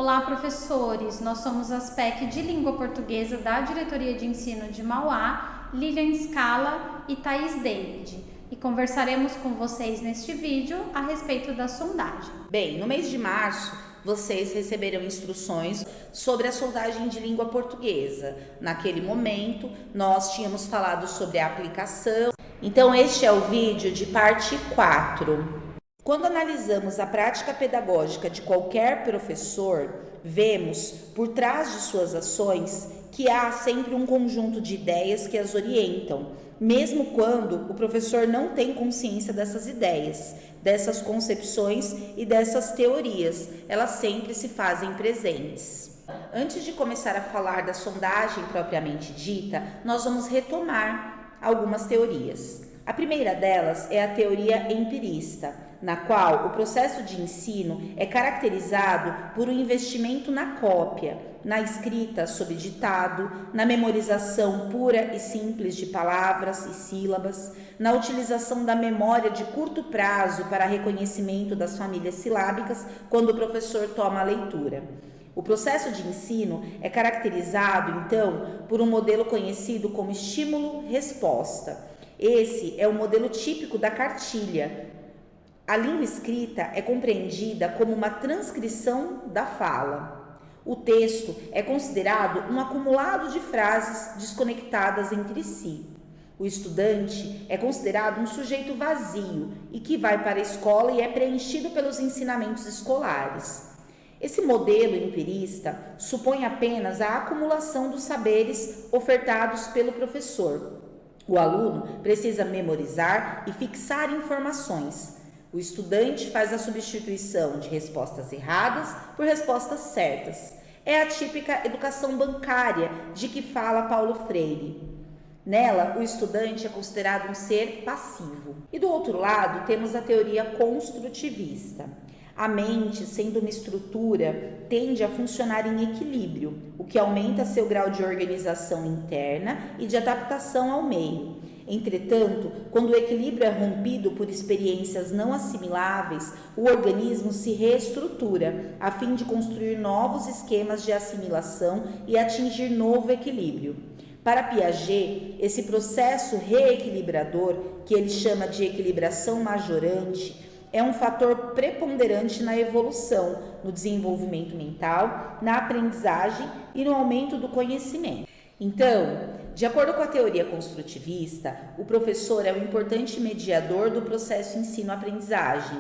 Olá, professores! Nós somos as PEC de Língua Portuguesa da Diretoria de Ensino de Mauá, Lilian Scala e Thaís David, e conversaremos com vocês neste vídeo a respeito da sondagem. Bem, no mês de março, vocês receberão instruções sobre a sondagem de língua portuguesa. Naquele momento, nós tínhamos falado sobre a aplicação. Então, este é o vídeo de parte 4. Quando analisamos a prática pedagógica de qualquer professor, vemos, por trás de suas ações, que há sempre um conjunto de ideias que as orientam, mesmo quando o professor não tem consciência dessas ideias, dessas concepções e dessas teorias. Elas sempre se fazem presentes. Antes de começar a falar da sondagem propriamente dita, nós vamos retomar algumas teorias. A primeira delas é a teoria empirista, na qual o processo de ensino é caracterizado por um investimento na cópia, na escrita sob ditado, na memorização pura e simples de palavras e sílabas, na utilização da memória de curto prazo para reconhecimento das famílias silábicas quando o professor toma a leitura. O processo de ensino é caracterizado, então, por um modelo conhecido como estímulo-resposta. Esse é o modelo típico da cartilha. A língua escrita é compreendida como uma transcrição da fala. O texto é considerado um acumulado de frases desconectadas entre si. O estudante é considerado um sujeito vazio e que vai para a escola e é preenchido pelos ensinamentos escolares. Esse modelo empirista supõe apenas a acumulação dos saberes ofertados pelo professor. O aluno precisa memorizar e fixar informações. O estudante faz a substituição de respostas erradas por respostas certas. É a típica educação bancária de que fala Paulo Freire. Nela, o estudante é considerado um ser passivo. E do outro lado, temos a teoria construtivista. A mente, sendo uma estrutura, tende a funcionar em equilíbrio, o que aumenta seu grau de organização interna e de adaptação ao meio. Entretanto, quando o equilíbrio é rompido por experiências não assimiláveis, o organismo se reestrutura, a fim de construir novos esquemas de assimilação e atingir novo equilíbrio. Para Piaget, esse processo reequilibrador, que ele chama de equilibração majorante, é um fator preponderante na evolução, no desenvolvimento mental, na aprendizagem e no aumento do conhecimento. Então, de acordo com a teoria construtivista, o professor é um importante mediador do processo ensino-aprendizagem.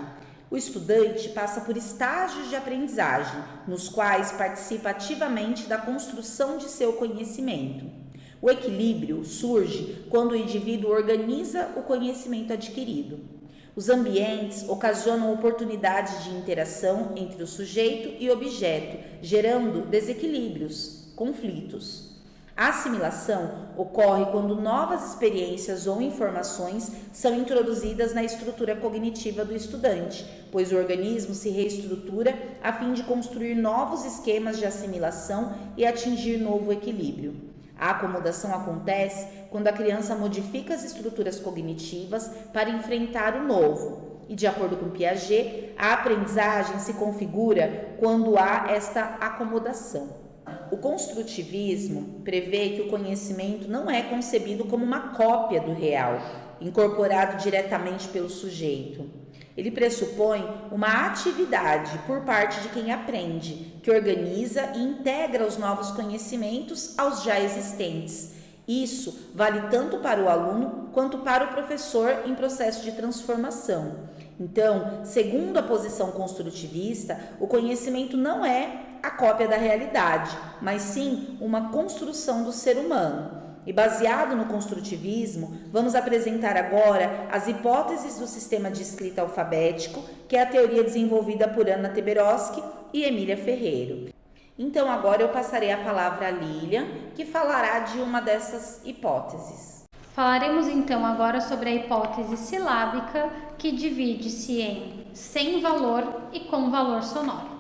O estudante passa por estágios de aprendizagem, nos quais participa ativamente da construção de seu conhecimento. O equilíbrio surge quando o indivíduo organiza o conhecimento adquirido. Os ambientes ocasionam oportunidades de interação entre o sujeito e objeto, gerando desequilíbrios, conflitos. A assimilação ocorre quando novas experiências ou informações são introduzidas na estrutura cognitiva do estudante, pois o organismo se reestrutura a fim de construir novos esquemas de assimilação e atingir novo equilíbrio. A acomodação acontece quando a criança modifica as estruturas cognitivas para enfrentar o novo. E, de acordo com Piaget, a aprendizagem se configura quando há esta acomodação. O construtivismo prevê que o conhecimento não é concebido como uma cópia do real, incorporado diretamente pelo sujeito. Ele pressupõe uma atividade por parte de quem aprende, que organiza e integra os novos conhecimentos aos já existentes. Isso vale tanto para o aluno quanto para o professor em processo de transformação. Então, segundo a posição construtivista, o conhecimento não é a cópia da realidade, mas sim uma construção do ser humano. E baseado no construtivismo, vamos apresentar agora as hipóteses do sistema de escrita alfabético, que é a teoria desenvolvida por Anna Teberoski e Emília Ferreiro. Então agora eu passarei a palavra a Lilian, que falará de uma dessas hipóteses. Falaremos então agora sobre a hipótese silábica, que divide-se em sem valor e com valor sonoro.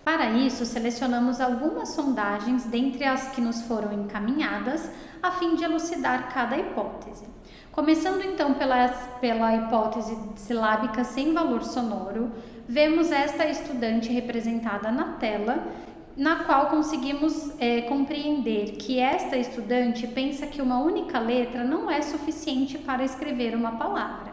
Para isso, selecionamos algumas sondagens dentre as que nos foram encaminhadas, a fim de elucidar cada hipótese. Começando então pela hipótese silábica sem valor sonoro, vemos esta estudante representada na tela, na qual conseguimos compreender que esta estudante pensa que uma única letra não é suficiente para escrever uma palavra.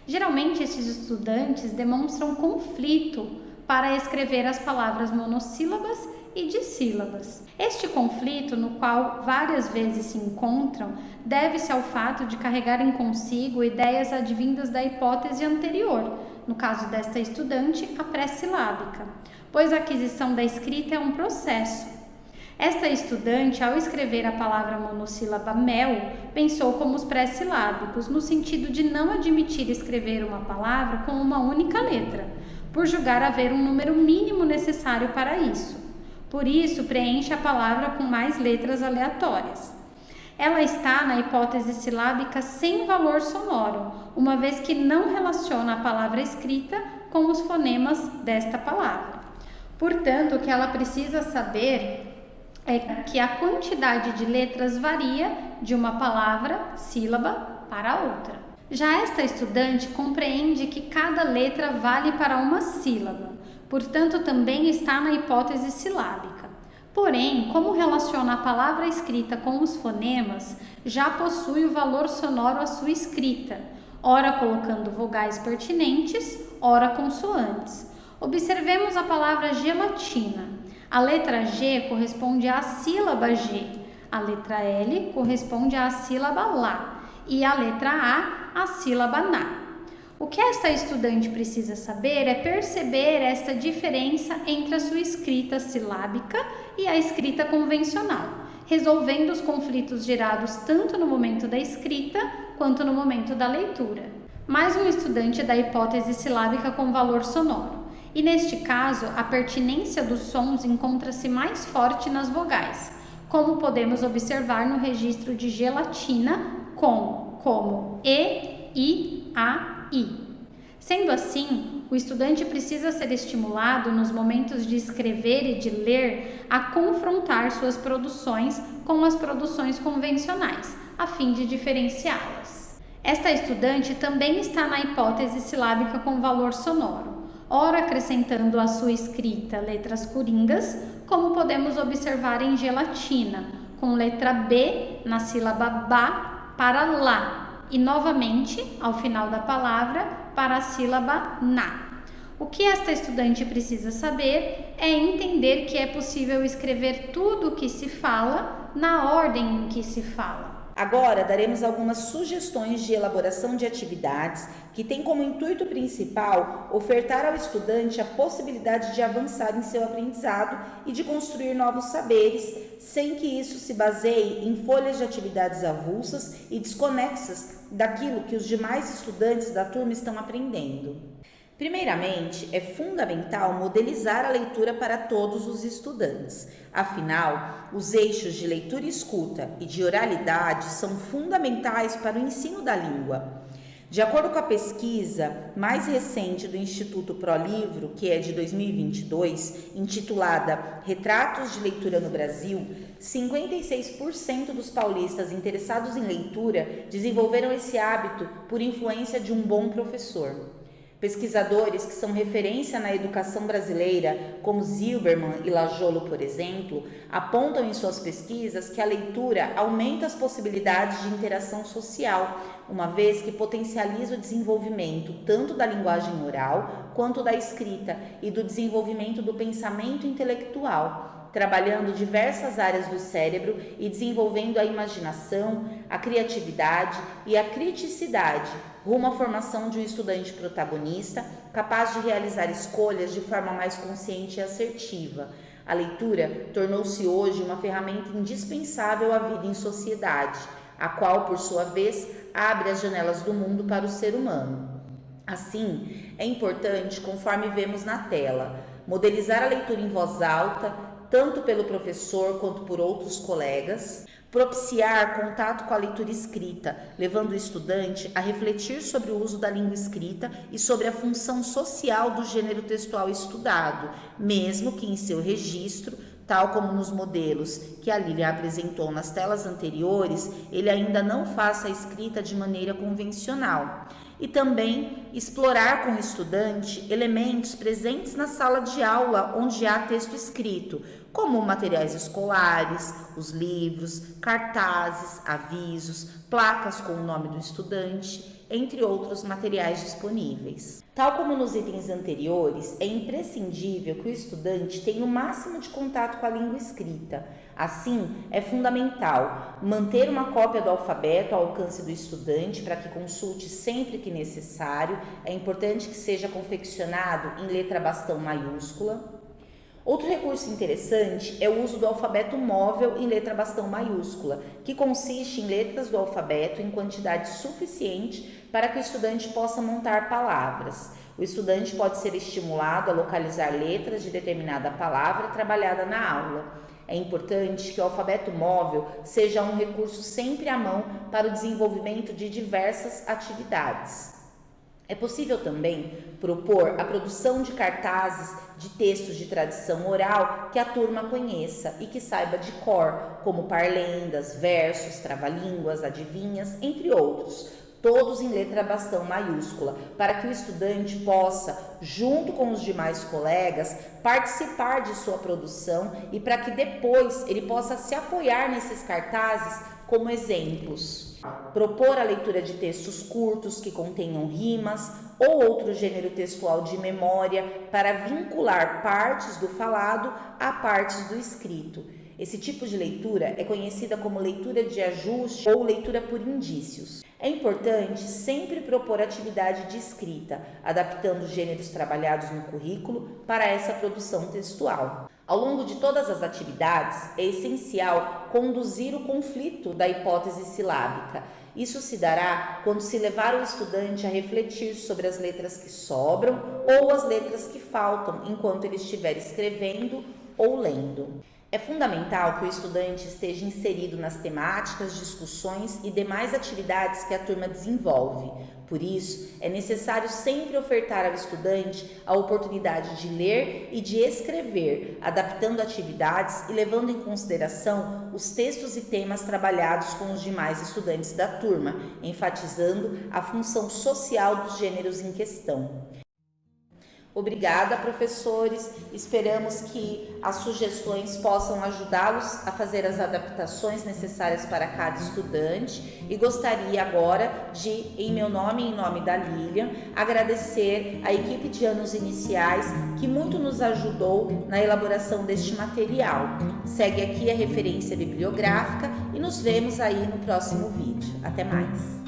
Geralmente, esses estudantes demonstram conflito para escrever as palavras monossílabas e dissílabas. Este conflito, no qual várias vezes se encontram, deve-se ao fato de carregarem consigo ideias advindas da hipótese anterior, no caso desta estudante, a pré-silábica, pois a aquisição da escrita é um processo. Esta estudante, ao escrever a palavra monossílaba mel, pensou como os pré-silábicos, no sentido de não admitir escrever uma palavra com uma única letra, por julgar haver um número mínimo necessário para isso. Por isso, preenche a palavra com mais letras aleatórias. Ela está na hipótese silábica sem valor sonoro, uma vez que não relaciona a palavra escrita com os fonemas desta palavra. Portanto, o que ela precisa saber é que a quantidade de letras varia de uma palavra, sílaba, para outra. Já esta estudante compreende que cada letra vale para uma sílaba, portanto também está na hipótese silábica. Porém, como relaciona a palavra escrita com os fonemas, já possui o valor sonoro à sua escrita, ora colocando vogais pertinentes, ora consoantes. Observemos a palavra gelatina. A letra G corresponde à sílaba G, a letra L corresponde à sílaba lá e a letra A à sílaba na. O que esta estudante precisa saber é perceber esta diferença entre a sua escrita silábica e a escrita convencional, resolvendo os conflitos gerados tanto no momento da escrita quanto no momento da leitura. Mais um estudante da hipótese silábica com valor sonoro. E neste caso, a pertinência dos sons encontra-se mais forte nas vogais, como podemos observar no registro de gelatina como E, I, A, I. Sendo assim, o estudante precisa ser estimulado nos momentos de escrever e de ler a confrontar suas produções com as produções convencionais, a fim de diferenciá-las. Esta estudante também está na hipótese silábica com valor sonoro, ora acrescentando à sua escrita letras coringas, como podemos observar em gelatina, com letra B na sílaba ba para lá e novamente, ao final da palavra, para a sílaba na. O que esta estudante precisa saber é entender que é possível escrever tudo o que se fala na ordem em que se fala. Agora, daremos algumas sugestões de elaboração de atividades que têm como intuito principal ofertar ao estudante a possibilidade de avançar em seu aprendizado e de construir novos saberes, sem que isso se baseie em folhas de atividades avulsas e desconexas daquilo que os demais estudantes da turma estão aprendendo. Primeiramente, é fundamental modelizar a leitura para todos os estudantes. Afinal, os eixos de leitura e escuta e de oralidade são fundamentais para o ensino da língua. De acordo com a pesquisa mais recente do Instituto ProLivro, que é de 2022, intitulada Retratos de Leitura no Brasil, 56% dos paulistas interessados em leitura desenvolveram esse hábito por influência de um bom professor. Pesquisadores que são referência na educação brasileira, como Zilberman e Lajolo, por exemplo, apontam em suas pesquisas que a leitura aumenta as possibilidades de interação social, uma vez que potencializa o desenvolvimento tanto da linguagem oral quanto da escrita e do desenvolvimento do pensamento intelectual, trabalhando diversas áreas do cérebro e desenvolvendo a imaginação, a criatividade e a criticidade, rumo à formação de um estudante protagonista, capaz de realizar escolhas de forma mais consciente e assertiva. A leitura tornou-se hoje uma ferramenta indispensável à vida em sociedade, a qual, por sua vez, abre as janelas do mundo para o ser humano. Assim, é importante, conforme vemos na tela, modelizar a leitura em voz alta, tanto pelo professor quanto por outros colegas, propiciar contato com a leitura escrita, levando o estudante a refletir sobre o uso da língua escrita e sobre a função social do gênero textual estudado, mesmo que em seu registro, tal como nos modelos que a Lília apresentou nas telas anteriores, ele ainda não faça a escrita de maneira convencional. e também explorar com o estudante elementos presentes na sala de aula onde há texto escrito, como materiais escolares, os livros, cartazes, avisos, placas com o nome do estudante, entre outros materiais disponíveis. Tal como nos itens anteriores, é imprescindível que o estudante tenha o máximo de contato com a língua escrita. Assim, é fundamental manter uma cópia do alfabeto ao alcance do estudante para que consulte sempre que necessário. É importante que seja confeccionado em letra bastão maiúscula. Outro recurso interessante é o uso do alfabeto móvel em letra bastão maiúscula, que consiste em letras do alfabeto em quantidade suficiente para que o estudante possa montar palavras. O estudante pode ser estimulado a localizar letras de determinada palavra trabalhada na aula. É importante que o alfabeto móvel seja um recurso sempre à mão para o desenvolvimento de diversas atividades. É possível também propor a produção de cartazes de textos de tradição oral que a turma conheça e que saiba de cor, como parlendas, versos, trava-línguas, adivinhas, entre outros, todos em letra bastão maiúscula, para que o estudante possa, junto com os demais colegas, participar de sua produção e para que depois ele possa se apoiar nesses cartazes como exemplos. Propor a leitura de textos curtos que contenham rimas ou outro gênero textual de memória para vincular partes do falado a partes do escrito. Esse tipo de leitura é conhecida como leitura de ajuste ou leitura por indícios. É importante sempre propor atividade de escrita, adaptando os gêneros trabalhados no currículo para essa produção textual. Ao longo de todas as atividades, é essencial conduzir o conflito da hipótese silábica. Isso se dará quando se levar o estudante a refletir sobre as letras que sobram ou as letras que faltam enquanto ele estiver escrevendo ou lendo. É fundamental que o estudante esteja inserido nas temáticas, discussões e demais atividades que a turma desenvolve. Por isso, é necessário sempre ofertar ao estudante a oportunidade de ler e de escrever, adaptando atividades e levando em consideração os textos e temas trabalhados com os demais estudantes da turma, enfatizando a função social dos gêneros em questão. Obrigada, professores. Esperamos que as sugestões possam ajudá-los a fazer as adaptações necessárias para cada estudante e gostaria agora de, em meu nome e em nome da Lilian, agradecer a equipe de anos iniciais que muito nos ajudou na elaboração deste material. Segue aqui a referência bibliográfica e nos vemos aí no próximo vídeo. Até mais!